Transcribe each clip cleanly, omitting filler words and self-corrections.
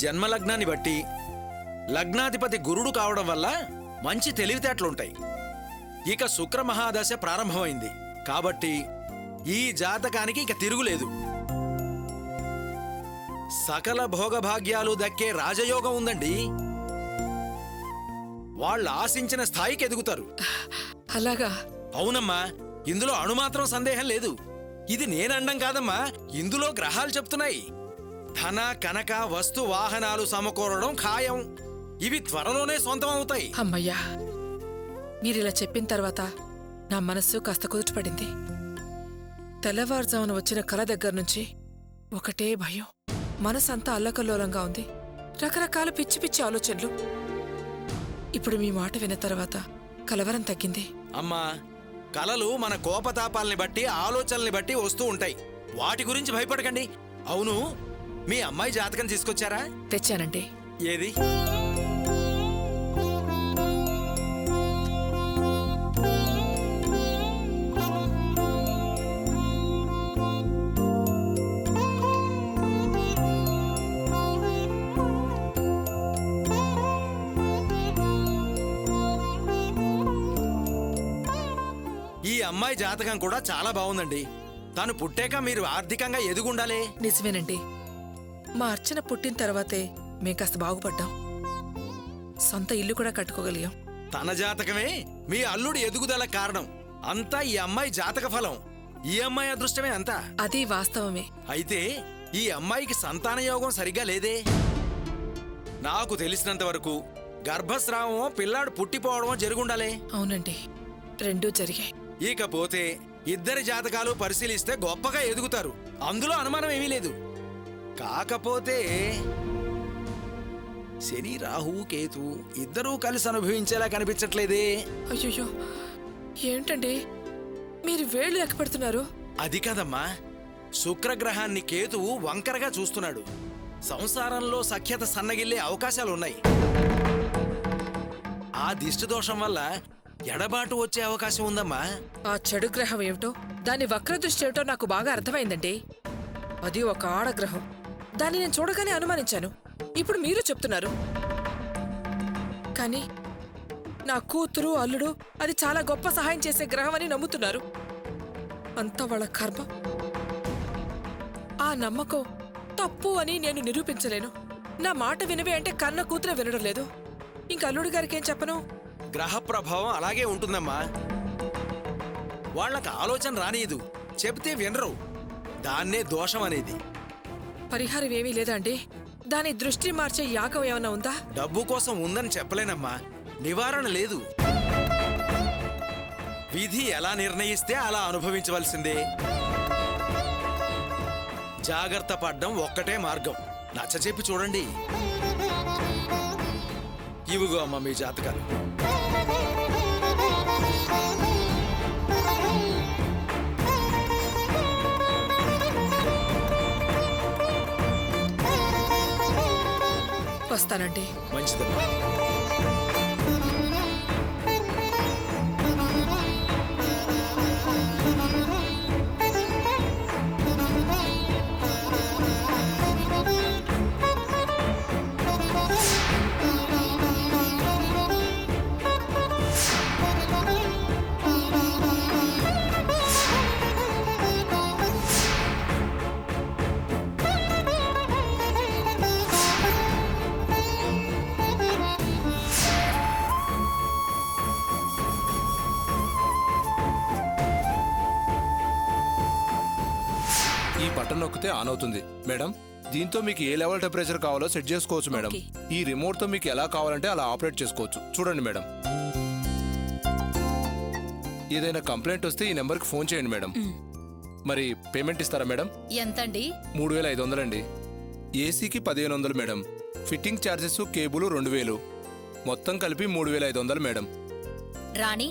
జన్మలగ్నాన్ని బట్టి లగ్నాధిపతి గురుడు కావడం వల్ల మంచి తెలివితేటలుంటాయి. ఇక శుక్ర మహాదశ ప్రారంభమైంది కాబట్టి ఈ జాతకానికి ఇక తిరుగులేదు. సకల భోగభాగ్యాలు దక్కే రాజయోగం ఉందండి. వాళ్ళు ఆశించిన స్థాయికి ఎదుగుతారు. అలాగా? అవునమ్మా, ఇందులో అణుమాత్రం సందేహం లేదు. ఇది నేనండం కాదమ్మా, ఇందులో గ్రహాలు చెప్తున్నాయి. ధన కనక వస్తు వాహనాలు సమకూరడం ఖాయం. ఇవి త్వరలోనే సొంతం అవుతాయి. అమ్మయ్యా, మీరిలా చెప్పిన తర్వాత నా మనస్సు కాస్త కుదుటపడింది. తెల్లవారుజామున వచ్చిన కల దగ్గర నుంచి ఒకటే భయం. మనసంతా అల్లకల్లోలంగా ఉంది. రకరకాల పిచ్చి పిచ్చి ఆలోచనలు. ఇప్పుడు మీ మాట విన్న తర్వాత కలవరం తగ్గింది. అమ్మా, కలలు మన కోపతాపాలని బట్టి ఆలోచనల్ని బట్టి వస్తూ ఉంటాయి. వాటి గురించి భయపడకండి. అవును, మీ అమ్మాయి జాతకం తీసుకొచ్చారా? తెచ్చానండి. ఏది? ఈ అమ్మాయి జాతకం కూడా చాలా బాగుందండి. తను పుట్టాక మీరు ఆర్థికంగా ఎదుగుండాలే. నిజమేనండి. మా అర్చన పుట్టిన తర్వాతే మేం కాస్త బాగుపడ్డాం. సొంత ఇల్లు కూడా కట్టుకోగలిగాం. తన జాతకమే మీ అల్లుడి ఎదుగుదల కారణం. అంతా ఈ అమ్మాయి జాతక ఫలం. ఈ అమ్మాయి అదృష్టమే అంతా. అది వాస్తవమే. అయితే ఈ అమ్మాయికి సంతాన యోగం సరిగ్గా లేదే. నాకు తెలిసినంత వరకు గర్భస్రావమో పిల్లాడు పుట్టిపోవడమో జరుగుండాలే. అవునండి, రెండూ జరిగాయి. ఇకపోతే ఇద్దరి జాతకాలు పరిశీలిస్తే గొప్పగా ఎదుగుతారు. అందులో అనుమానం ఏమీ లేదు. కాకపోతే శని రాహు కేతు ఇద్దరూ కలిసి అనుభవించేలా కనిపించట్లేదే. అయ్యో, ఏంటండి మీరు వేళ్ళు లెక్క పెడుతున్నారు? అది కాదమ్మా, శుక్రగ్రహాన్ని కేతువు వంకరగా చూస్తున్నాడు. సంసారంలో సఖ్యత సన్నగిల్లే అవకాశాలున్నాయి. ఆ దిష్టి దోషం వల్ల ఎడబాటు వచ్చే అవకాశం ఉందమ్మా. ఆ చెడు గ్రహం ఏమిటో, దాని వక్రదృష్టి ఏమిటో నాకు బాగా అర్థమైందండి. అది ఒక ఆడగ్రహం. దాన్ని నేను చూడగానే అనుమానించాను. ఇప్పుడు మీరు చెప్తున్నారు. కానీ నా కూతురు అల్లుడు అది చాలా గొప్ప సహాయం చేసే గ్రహం అని నమ్ముతున్నారు. అంతా వాళ్ళ కర్మ. ఆ నమ్మకం తప్పు అని నేను నిరూపించలేను. నా మాట వినవే అంటే కన్న కూతురే వినడం లేదు. ఇంక అల్లుడు గారికి ఏం చెప్పను? గ్రహ ప్రభావం అలాగే ఉంటుందమ్మా. వాళ్ళకి ఆలోచన రానియదు, చెబితే వినరు. దాన్నే దోషం అనేది. పరిహారం ఏమీ లేదా అండి? దాని దృష్టి మార్చే యాగం ఏమన్నా ఉందా? డబ్బు కోసం ఉందని చెప్పలేనమ్మా, నివారణ లేదు. విధి ఎలా నిర్ణయిస్తే అలా అనుభవించవలసిందే. జాగ్రత్త పడ్డం ఒక్కటే మార్గం. నచ్చచెప్పి చూడండి. ఇవిగో అమ్మ మీ జాతకాలు. వస్తానండి. మంచిదమ్మా. బటన్ నొక్కితే ఆన్ అవుతుంది మేడం. దీంతో మీకు ఏ లెవెల్ టెంపరేచర్ కావాలో సెట్ చేసుకోవచ్చు మేడం. ఈ రిమోట్ తో మీకు ఎలా కావాలంటే అలా ఆపరేట్ చేసుకోవచ్చు. చూడండి మేడం. ఏదైనా కంప్లైంట్ వస్తే ఈ నెంబర్కి ఫోన్ చేయండి మేడం. మరి పేమెంట్ ఇస్తారా మేడం? ఎంతండి? 3500 అండి. ఏసీకి 1500 మేడం. ఫిట్టింగ్ ఛార్జెస్ కేబుల్ 2000, మొత్తం కలిపి 3500 మేడం. రాణి,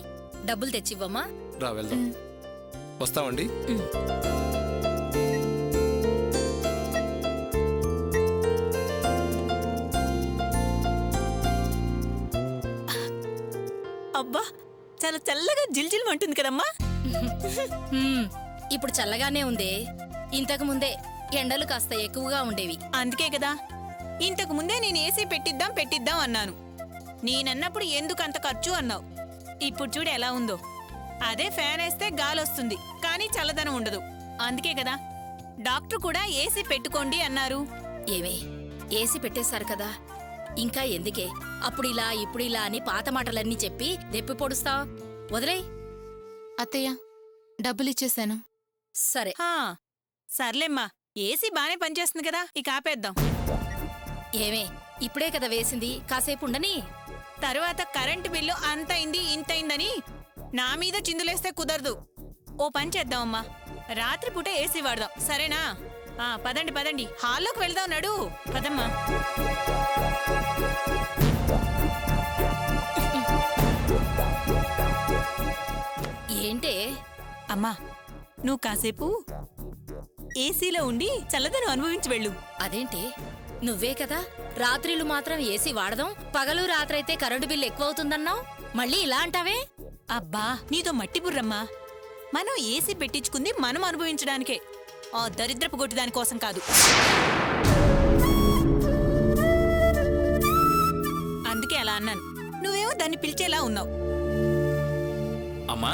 డబ్బులు తెచ్చివ్వమ్మా. రా వెళ్దాం. వస్తామండి. అబ్బా, చాలా చల్లగా జిల్జిల్ అంటుంది కదమ్మా. ఇప్పుడు చల్లగానే ఉందే. ఇంతకు ముందే ఎండలు కాస్త ఎక్కువగా ఉండేవి. అందుకే కదా ఇంతకు ముందే నేను ఏసీ పెట్టిద్దాం అన్నాను. నేనన్నప్పుడు ఎందుకు అంత ఖర్చు అన్నావు. ఇప్పుడు చూడు ఎలా ఉందో. అదే ఫ్యాన్ వేస్తే గాలొస్తుంది, కానీ చల్లదనం ఉండదు. అందుకే కదా డాక్టర్ కూడా ఏసీ పెట్టుకోండి అన్నారు. ఏమే ఏసీ పెట్టేశారు కదా, ఇంకా ఎందుకే అప్పుడు ఇలా ఇప్పుడు ఇలా అని పాత మాటలన్నీ చెప్పి దెప్పి పొడుస్తావు? వదిలే. అత్తయ్య, డబ్బులిచ్చేశాను. సరే. హా, సర్లేమ్మా, ఏసీ బానే పనిచేస్తుంది కదా, ఇక ఆపేద్దాం. ఏమే ఇప్పుడే కదా వేసింది, కాసేపు ఉండని. తరువాత కరెంటు బిల్లు అంతైంది ఇంతైందని నా మీద చిందులేస్తే కుదరదు. ఓ పని చేద్దామమ్మా, రాత్రిపూట ఏసీ వాడదాం, సరేనా? పదండి పదండి, హాల్లోకి వెళ్దాం. నడు పదమ్మా. ఏంటే? అమ్మా, నువ్వు కాసేపు ఏసీలో ఉండి చల్లదనం అనుభవించి వెళ్ళు. అదేంటి, నువ్వే కదా రాత్రిలు మాత్రం ఏసీ వాడదాం, పగలు రాత్రైతే కరెంటు బిల్లు ఎక్కువ అవుతుందన్నావు, మళ్ళీ ఇలా అంటావే? అబ్బా, నీతో మట్టి బుర్రమ్మా. మనం ఏసీ పెట్టించుకుంది మనం అనుభవించడానికే, ఆ దరిద్రపు గొట్టి దానికోసం కాదు. అందుకే అలా అన్నాను. నువ్వేమో దాన్ని పిలిచేలా ఉన్నావు. అమ్మా,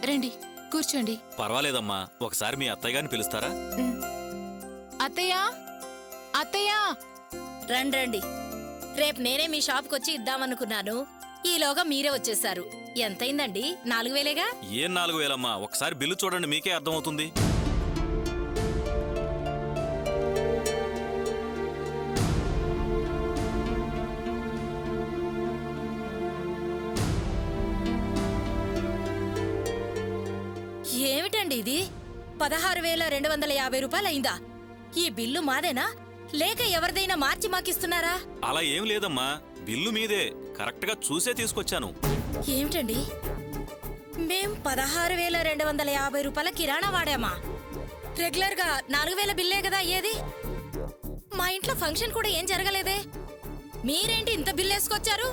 రండి, కూర్చోండి. పర్వాలేదమ్మా, ఒకసారి మీ అత్తయ్య గారిని పిలుస్తారా? అత్తయ్యా, అత్తయ్యా! రండి. రేపు నేనే మీ షాప్కొచ్చి ఇద్దామనుకున్నాను, ఈలోగా మీరే వచ్చేశారు. ఎంతైందండి? 4000గా? ఏం 4000 ఒకసారి బిల్లు చూడండి, మీకే అర్థమవుతుంది. ఏమిటండి ఇది? 16,250 రూపాయలైందా? ఈ బిల్లు మాదేనా లేక ఎవరిదైనా మార్చి మాకిస్తున్నారా? అలా ఏం లేదమ్మా, బిల్లు మీదే, కరెక్ట్ గా చూసే తీసుకొచ్చాను. ఏమిటండి, మేం 16,250 రూపాయల కిరాణా వాడామా? రెగ్యులర్ గా 4000 బిల్లే కదా అయ్యేది. మా ఇంట్లో ఫంక్షన్ కూడా ఏం జరగలేదే, మీరేంటి ఇంత బిల్లేసుకొచ్చారు?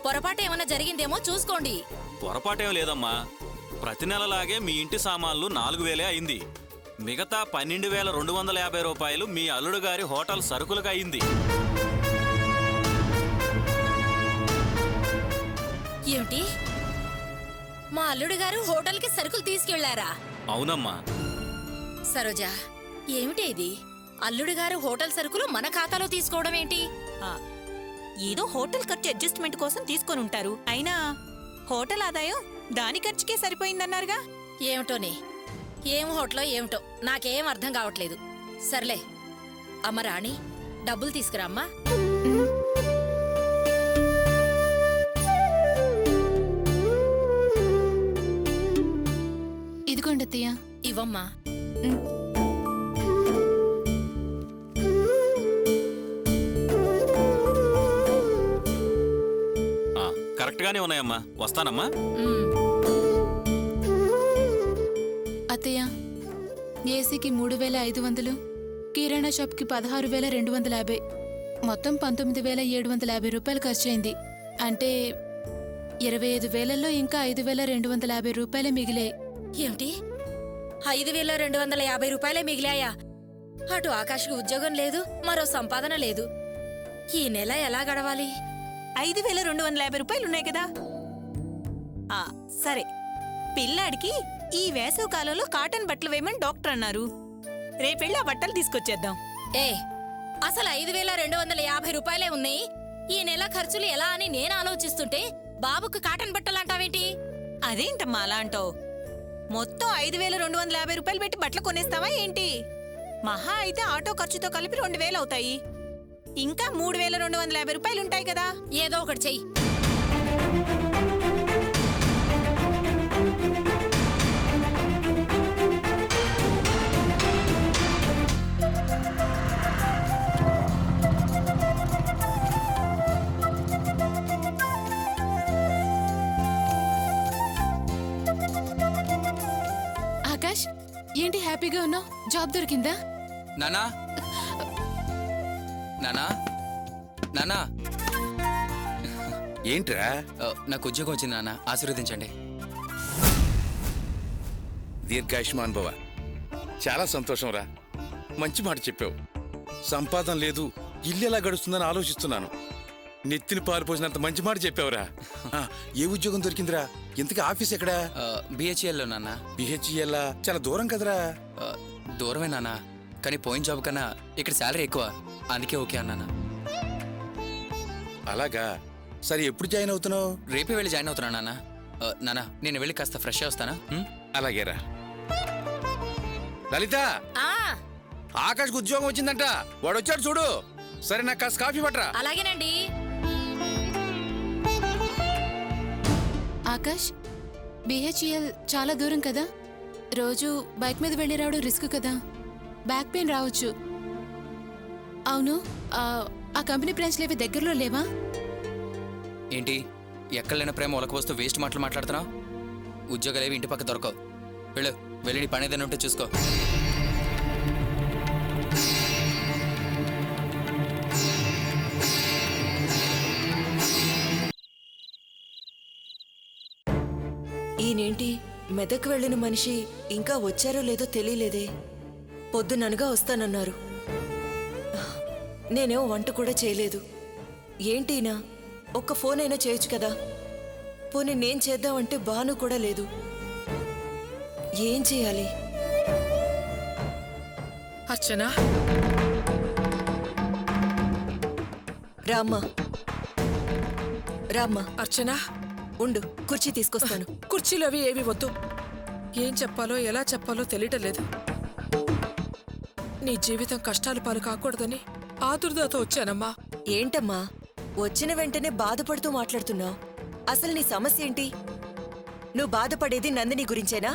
పొరపాటు ఏమన్నా జరిగిందేమో చూసుకోండి. పొరపాటేం లేదమ్మా, ప్రతి నెలలాగే మీ ఇంటి సామాన్లు 4000 అయింది. మిగతా 12,250 రూపాయలు మీ అల్లుడు గారి హోటల్ సరుకులుగా అయింది. ఏమిటి, మా అల్లుడు గారు హోటల్కి సరుకులు తీసుకెళ్లారా? అవునమ్మా. సరోజా, ఏమిటి ఇది? అల్లుడు గారు హోటల్ సరుకులు మన ఖాతాలో తీసుకోవడం ఏంటి? ఏదో హోటల్ ఖర్చు అడ్జస్ట్మెంట్ కోసం తీసుకొని ఉంటారు. అయినా హోటల్ ఆదాయం దాని ఖర్చుకే సరిపోయిందన్నారుగా. ఏమిటోనే, ఏం హోటలో ఏమిటో నాకేం అర్థం కావట్లేదు. సర్లే అమ్మ రాణి, డబ్బులు తీసుకురామ్మా. ఇదిగోండి అత్తయ్య. ఇవ్వమ్మా. కరెక్ట్ గానే ఉన్నాయమ్మా, వస్తానమ్మా. అత్తయ్య, ఏసీకి 3,500, కిరాణా షాప్కి 16,250, మొత్తం 19,750 రూపాయలు ఖర్చయింది. అంటే 25,000లో ఇంకా 5,250 రూపాయలే మిగిలాయి. ఏమిటి, 5,250 రూపాయలే మిగిలాయా? అటు ఆకాష్కి ఉద్యోగం లేదు, మరో సంపాదన లేదు. ఈ నెల ఎలా గడవాలి? 5,250 రూపాయలున్నాయి కదా. సరే, పిల్లాడికి ఈ వేసవి కాలంలో కాటన్ బట్టలు వేయమని డాక్టర్ అన్నారు. రేపెళ్ళి ఆ బట్టలు తీసుకొచ్చేద్దాం. అసలు 5,250 రూపాయలే ఉన్నాయి. ఈ నెల ఖర్చులు ఎలా అని నేను ఆలోచిస్తుంటే బాబుకు కాటన్ బట్టలంటావేంటి? అదేంటమ్మా అలా అంటావు? మొత్తం 5,250 రూపాయలు పెట్టి బట్టలు కొనేస్తావా ఏంటి? మహా అయితే ఆటో ఖర్చుతో కలిపి 2,000 అవుతాయి. ఇంకా 3,250 రూపాయలుంటాయి కదా. ఏదో ఒకటి చెయ్యి. ఆకాష్, ఏంటి హ్యాపీగా ఉన్నావు? జాబ్ దొరికిందా? నానా, నానా, నానా, ఏంట్రా? నాకు ఉద్యోగం వచ్చింది నాన్న, ఆశీర్వదించండి. దీర్ఘాయుష్మాన్ భవ. చాలా సంతోషం రా. మంచి మాట చెప్పావు. సంపాదన లేదు, ఇల్లు ఎలా గడుస్తుందని ఆలోచిస్తున్నాను. నెత్తిని పాలు పోసినంత మంచి మాట చెప్పావురా. ఏ ఉద్యోగం దొరికిందిరా? ఇంతకీ ఆఫీస్ ఎక్కడా? బిహెచ్ఎల్లో నాన్న. బిహెచ్ఎల్ చాలా దూరం కదరా? దూరమే నాన్న, కానీ పోయిన జాబ్ కన్నా ఇక్కడ శాలరీ ఎక్కువ, అందుకే ఓకే అన్నానా. అలాగా, సరే ఎప్పుడు జాయిన్ అవుతున్నావు? రేపే వెళ్ళి జాయిన్ అవుతున్నా నాన్న. నాన్న నేను వెళ్ళి కాస్త ఫ్రెష్ వస్తానా? అలాగేరా. లలిత, ఆకాష్కి ఉద్యోగం వచ్చిందంట, వాడు వచ్చాడు చూడు. సరే నాకు కాస్త కాఫీ పట్టరా. అలాగేనండి. ఆకాష్, బిహెచ్ఎల్ చాలా దూరం కదా, రోజు బైక్ మీద వెళ్ళి రావడం రిస్క్ కదా, బ్యాక్ పెయిన్ రావచ్చు. అవును, ఆ కంపెనీ బ్రాంచ్లు ఏవి దగ్గరలో లేవా? ఏంటి ఎక్కడ లేని ప్రేమ ఒలక వస్తూ వేస్ట్ మాటలు మాట్లాడుతున్నావు? ఉద్యోగాలు ఏవి ఇంటి పక్క దొరకవు. వెళ్ళి నీ పని ఏదైనా ఉంటే చూసుకో. ఈయనేంటి మెదక్ వెళ్ళిన మనిషి ఇంకా వచ్చారో లేదో తెలియలేదే. పొద్దుననగా వస్తానన్నారు. నేనేమో వంట కూడా చేయలేదు. ఏంటినా ఒక్క ఫోన్ అయినా చేయొచ్చు కదా. పోనీ నేను చేద్దామంటే బాను కూడా లేదు. ఏం చేయాలి? అర్చన, రామ్మా రామ్మా. అర్చన ఉండు, కుర్చీ తీసుకొస్తాను. కుర్చీలు అవి ఏవి వద్దు. ఏం చెప్పాలో ఎలా చెప్పాలో తెలియటం లేదు. నీ జీవితం కష్టాలు పాలు కాకూడదని ఆదుర్దాతో వచ్చానమ్మా. ఏంటమ్మా వచ్చిన వెంటనే బాధపడుతూ మాట్లాడుతున్నావు? అసలు నీ సమస్య ఏంటి? నువ్వు బాధపడేది నందిని గురించేనా?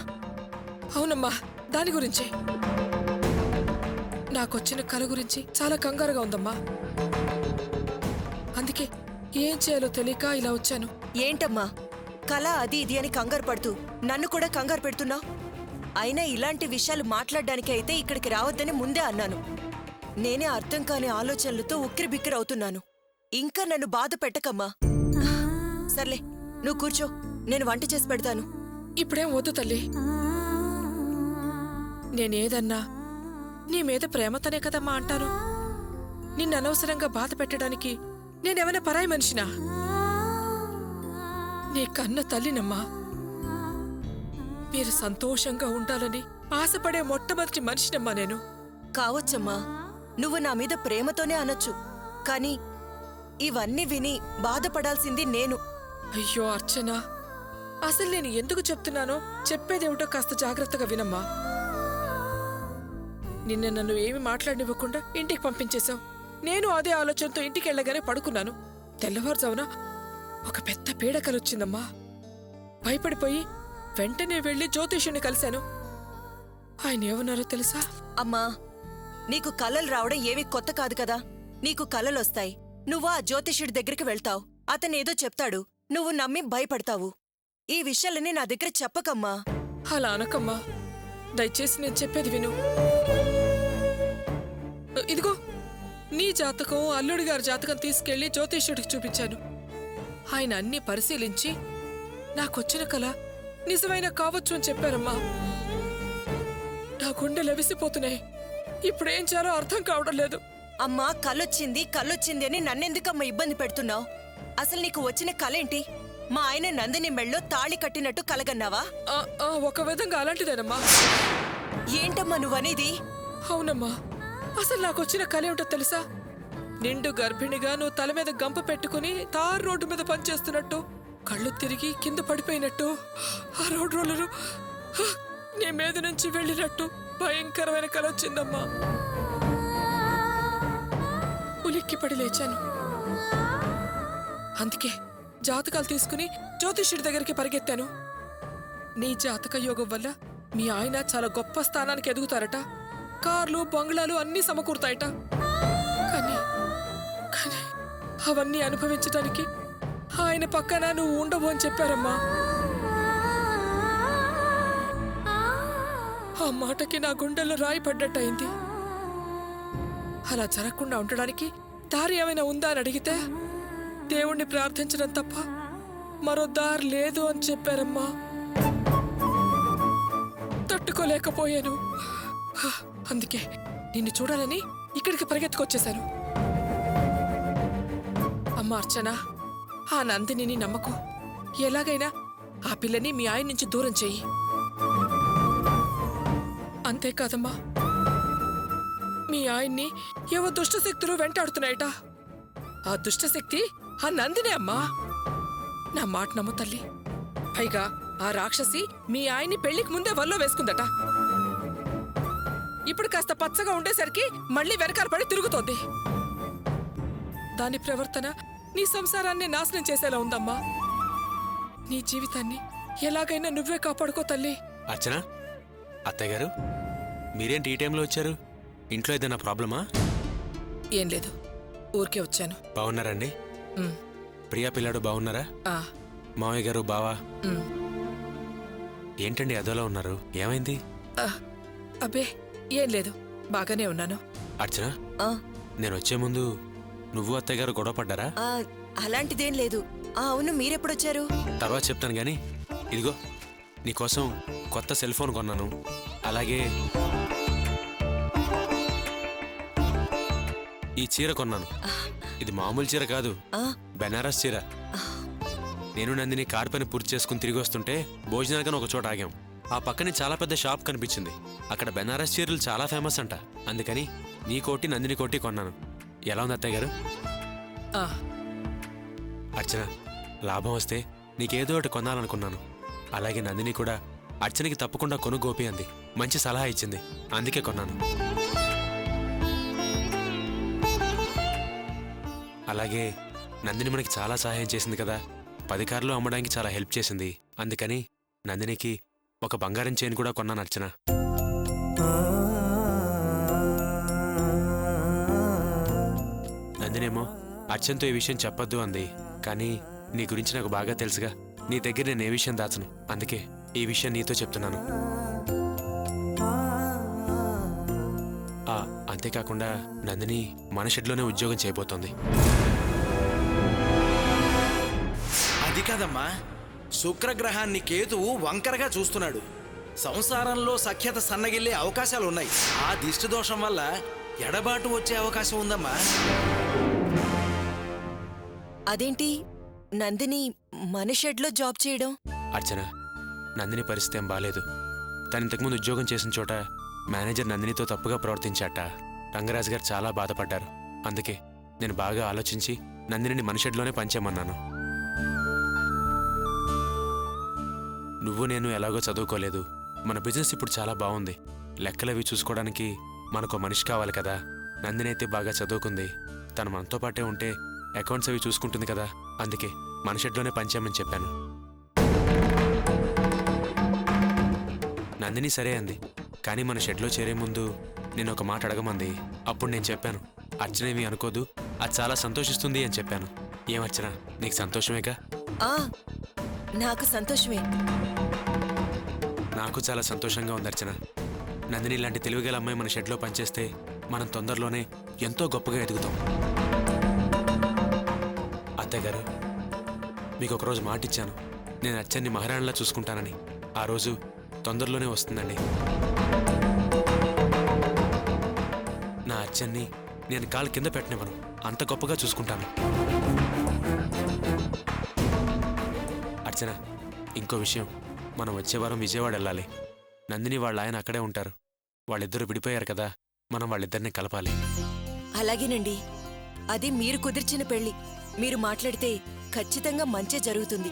అవునమ్మా, దాని గురించే. నాకొచ్చిన కల గురించి చాలా కంగారుగా ఉందమ్మా. అందుకే ఏం చేయాలో తెలియక ఇలా వచ్చాను. ఏంటమ్మా కళ అది ఇది అని కంగారు పడుతూ నన్ను కూడా కంగారు పెడుతున్నావు? అయినా ఇలాంటి విషయాలు మాట్లాడడానికి అయితే ఇక్కడికి రావద్దని ముందే అన్నాను. నేనే అర్థం కాని ఆలోచనలతో ఉక్కిరిబిక్కిరి అవుతున్నాను. ఇంకా నన్ను బాధ పెట్టకమ్మా. సర్లే, నువ్వు కూర్చో, నేను వంట చేసి పెడతాను. ఇప్పుడేం వద్దు తల్లి. నేనేదన్నా నీ మీద ప్రేమతోనే కదమ్మా అంటాను. నిన్ను అనవసరంగా బాధ పెట్టడానికి నేనేమైనా పరాయి మనిషినా? నీ కన్న తల్లినమ్మా. మీరు సంతోషంగా ఉండాలని ఆశపడే మొట్టమొదటి మనిషినమ్మా నేను. కావచ్చమ్మా, నువ్వు నా మీద ప్రేమతోనే అనొచ్చు. కానీ ఇవన్నీ విని బాధపడాల్సింది నేను. అయ్యో అర్చన, అసలు నేను ఎందుకు చెప్తున్నానో చెప్పేదేమిటో కాస్త జాగ్రత్తగా వినమ్మా. నిన్న నన్ను ఏమి మాట్లాడినివ్వకుండా ఇంటికి పంపించేశావు. నేను అదే ఆలోచనతో ఇంటికి వెళ్ళగానే పడుకున్నాను. తెల్లవారుజామున ఒక పెద్ద పీడకలొచ్చిందమ్మా. భయపడిపోయి వెంటనే వెళ్లి జ్యోతిషుని కలిశాను. ఆయన ఏమన్నారో తెలుసా? అమ్మా, నీకు కలలు రావడం ఏమీ కొత్త కాదు కదా. నీకు కలలొస్తాయి, నువ్వు ఆ జ్యోతిష్యుడి దగ్గరికి వెళ్తావు, అతనేదో చెప్తాడు, నువ్వు నమ్మి భయపడతావు. ఈ విషయాలన్నీ నా దగ్గర చెప్పకమ్మా. అలా అనకమ్మా, దయచేసి నేను చెప్పేది విను. ఇదిగో నీ జాతకం, అల్లుడి గారి జాతకం తీసుకెళ్లి జ్యోతిష్యుడికి చూపించాను. ఆయన అన్ని పరిశీలించి నాకొచ్చిన కల నిజమైన కావచ్చు అని చెప్పారమ్మా. నా గుండె లెవిసిపోతున్నాయి. ఇప్పుడేం చేయాలో అర్థం కావడం లేదు. అమ్మా, కలొచ్చింది అని నన్నెందుకమ్మా ఇబ్బంది పెడుతున్నావు? అసలు నీకు వచ్చిన కలేంటి? మా ఆయన నందిని మెళ్ళో తాళి కట్టినట్టు కలగన్నావా? ఒక విధంగా అలాంటిదేనమ్మా. ఏంటమ్మా నువ్వనేది? అవునమ్మా, అసలు నాకొచ్చిన కలేమిటో తెలుసా? నిండు గర్భిణిగా నువ్వు తల మీద గంప పెట్టుకుని తార్ రోడ్డు మీద పనిచేస్తున్నట్టు, కళ్ళు తిరిగి కింద పడిపోయినట్టు, ఆ రోడ్ రోలరు నీ మీద నుంచి వెళ్ళినట్టు భయంకరమైన కల వచ్చిందమ్మా. ఉలిక్కిపడి లేచాను. అందుకే జాతకాలు తీసుకుని జ్యోతిష్యుడి దగ్గరికి పరిగెత్తాను. నీ జాతక యోగం వల్ల మీ ఆయన చాలా గొప్ప స్థానానికి ఎదుగుతారట. కార్లు, బంగ్లాలు అన్నీ సమకూరుతాయట. కానీ అవన్నీ అనుభవించడానికి ఆయన పక్కన నువ్వు ఉండవు అని చెప్పారమ్మా. ఆ మాటకి నా గుండెల్లో రాయి పడ్డట్టయింది. అలా జరగకుండా ఉండడానికి దారి ఏమైనా ఉందా అని అడిగితే దేవుణ్ణి ప్రార్థించడం తప్ప మరో దారి లేదు అని చెప్పారమ్మా. తట్టుకోలేకపోయాను. అందుకే నిన్ను చూడాలని ఇక్కడికి పరిగెత్తుకొచ్చేశాను. అమ్మ అర్చన, ఆ నందిని నమ్మకు. ఎలాగైనా ఆ పిల్లని మీ ఆయన నుంచి దూరం చెయ్యి. అంతేకాదమ్మా, మీ ఆయన్ని ఏవో దుష్టశక్తులు వెంటాడుతున్నాయట. ఆ దుష్టశక్తి ఆ నందినే అమ్మా. నా మాట నమ్ము తల్లి. పైగా ఆ రాక్షసి మీ ఆయన్ని పెళ్లికి ముందే వల్లో వేసుకుందట. ఇప్పుడు కాస్త పచ్చగా ఉండేసరికి మళ్ళీ వెనకాల పడి తిరుగుతోంది. దాని ప్రవర్తన నీ సంసారాన్ని నాశనం చేసేలా ఉందమ్మా. నీ జీవితాన్ని ఎలాగైనా నువ్వే కాపాడుకో తల్లి. అర్చన, అత్తయ్య గారు, మీరేంటి ఈ టైంలో వచ్చారు? ఇంట్లో ఏదైనా ప్రాబ్లమా? ఏం లేదు, ఊరికే వచ్చాను. బాగున్నారండి? ఉమ్, ప్రియా పిల్లాడు బాగున్నారా? ఆ, మావయ్య గారు, బావా? ఉమ్. ఏంటండి అదోలా ఉన్నారు? ఏమైంది? అబ్బే ఏం లేదు, బాగానే ఉన్నాను. అర్చన, ఆ, నేను వచ్చే ముందు నువ్వు అత్తయ్య గారు గొడవ పడ్డారా? ఆ, అలాంటిదేం లేదు. అవును, మీరెప్పుడొచ్చారు? తర్వాత చెప్తాను గాని, ఇదిగో నీకోసం కొత్త సెల్ ఫోన్ కొన్నాను. అలాగే ఈ చీర కొన్నాను. ఇది మామూలు చీర కాదు, ఆ, బెనారస్ చీర. నేను నందిని కార్ పని పూర్తి చేసుకుని తిరిగి వస్తుంటే భోజనాలకని ఒక చోట ఆగాం. ఆ పక్కనే చాలా పెద్ద షాప్ కనిపించింది. అక్కడ బెనారస్ చీరలు చాలా ఫేమస్ అంట. అందుకని నీ కోటి నందిని కోటి కొన్నాను. ఎలా ఉంది అత్తయ్య గారు? ఆ, అర్చన, లాభం వస్తే నీకేదో ఒకటి కొనాలనుకున్నాను. అలాగే నందిని కూడా అర్చనకి తప్పకుండా కొను గోపి అంది. మంచి సలహా ఇచ్చింది, అందుకే కొన్నాను. అలాగే నందిని మనకి చాలా సహాయం చేసింది కదా. 10 కార్లు అమ్మడానికి చాలా హెల్ప్ చేసింది. అందుకని నందినికి ఒక బంగారం చైన్ కూడా కొన్నాను అర్చన. నందినేమో అర్చనతో ఈ విషయం చెప్పొద్దు అంది. కానీ నీ గురించి నాకు బాగా తెలుసుగా. నీ దగ్గర నేను ఏ విషయం దాచను. అందుకే ఈ విషయం నీతో చెప్తున్నాను. అంతేకాకుండా నందిని మన షెడ్లోనే ఉద్యోగం చేయబోతోంది. అది కాదమ్మా, శుక్రగ్రహాన్ని కేతువు వంకరగా చూస్తున్నాడు. సంసారంలో సఖ్యత సన్నగిల్లే అవకాశాలున్నాయి. ఆ దిష్టి దోషం వల్ల ఎడబాటు వచ్చే అవకాశం ఉందమ్మా. అదేంటి నందిని మన షెడ్లో జాబ్ చేయడం? అర్చన, నందిని పరిస్థితి ఏం బాలేదు. తను ఇంతకుముందు ఉద్యోగం చేసిన చోట మేనేజర్ నందినితో తప్పుగా ప్రవర్తించాట. రంగరాజు గారు చాలా బాధపడ్డారు. అందుకే నేను బాగా ఆలోచించి నందినిని మన షెడ్లోనే పనిచేయమన్నాను. నువ్వు నేను ఎలాగో చదువుకోలేదు. మన బిజినెస్ ఇప్పుడు చాలా బాగుంది. లెక్కలవి చూసుకోవడానికి మనకు మనిషి కావాలి కదా. నందిని అయితే బాగా చదువుకుంది. తను మనతో పాటే ఉంటే అకౌంట్స్ అవి చూసుకుంటుంది కదా. అందుకే మన షెడ్లోనే పనిచేయమని చెప్పాను. నందిని సరే అంది. కానీ మన షెడ్లో చేరే ముందు నేను ఒక మాట అడగమంది. అప్పుడు నేను చెప్పాను, అర్చనేమి అనుకోదు, అది చాలా సంతోషిస్తుంది అని చెప్పాను. ఏం అర్చన, నీకు సంతోషమేగా? నాకు సంతోషమే. నాకు చాలా సంతోషంగా ఉంది అర్చన. నందిని ఇలాంటి తెలివిగల అమ్మాయి మన షెడ్లో పనిచేస్తే మనం తొందరలోనే ఎంతో గొప్పగా ఎదుగుతాం. అత్తయ్య గారు, మీకు ఒకరోజు మాట ఇచ్చాను, నేను అర్చన్ని మహారాణిలా చూసుకుంటానని. ఆ రోజు తొందరలోనే వస్తుందండి. నా అర్చన్ని నేను కాలు కింద పెట్టనివ్వను, అంత గొప్పగా చూసుకుంటాను. అర్చన, ఇంకో విషయం, మనం వచ్చే వారం విజయవాడ వెళ్ళాలి. నందిని వాళ్ళ ఆయన అక్కడే ఉంటారు. వాళ్ళిద్దరూ విడిపోయారు కదా, మనం వాళ్ళిద్దరిని కలపాలి. అలాగేనండి. అది మీరు కుదిర్చిన పెళ్లి. మీరు మాట్లాడితే ఖచ్చితంగా మంచే జరుగుతుంది.